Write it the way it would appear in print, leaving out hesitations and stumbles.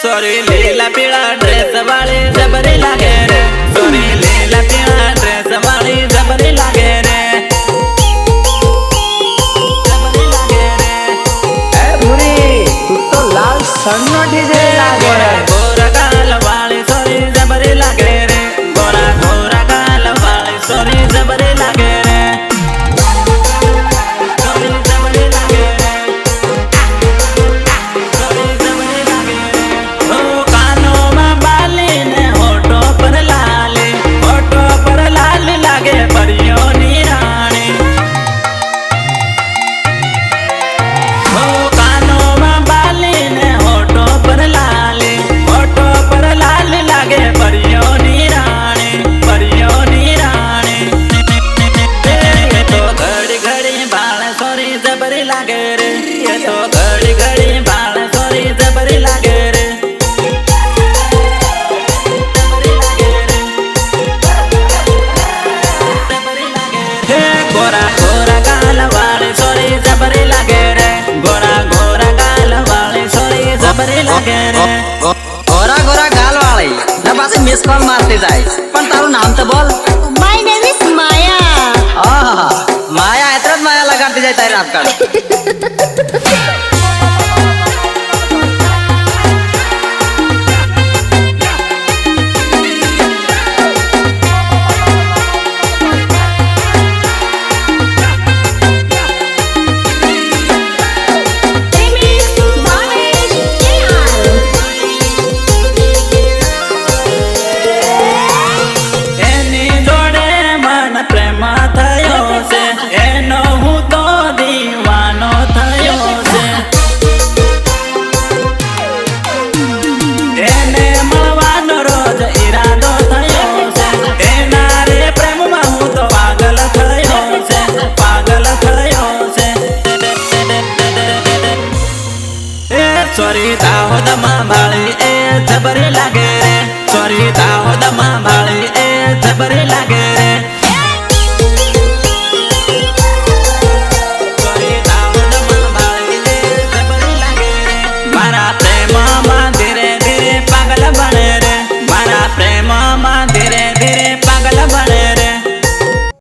sorry લીલા પીળા dress વાળી જબરી લાગે રે સોરી લીલા પીળા ડ્રેસ વાળી જબરી લાગે રે જબરી લાગે રે એ ભૂરી તું તો લાલ સન્નોટી જેવી લાગે રે ગોરા ગાલ વાળી સોરી જબરી લાગે રે ગોરા ગોરા ગાલ વાળી સોરી જબરી લાગે રે जबरी लागे रे ये तो घड़ी घड़ी बाल सोरी जबरी लागे रे जबरी लागे रे जबरी लागे रे गोरा गोरा गाल वाली सोरी जबरी लागे रे गोरा गोरा गाल वाली सोरी जबरी लागे रे गोरा गोरा गाल वाली ना पासे मिस कॉल मारते जाए पण तारू नाम तो बोल माय नेम इज माया आहा माया एतरत माया लगाते जाए तारे आपका सोरी दाहोद मां बाली ए जबरी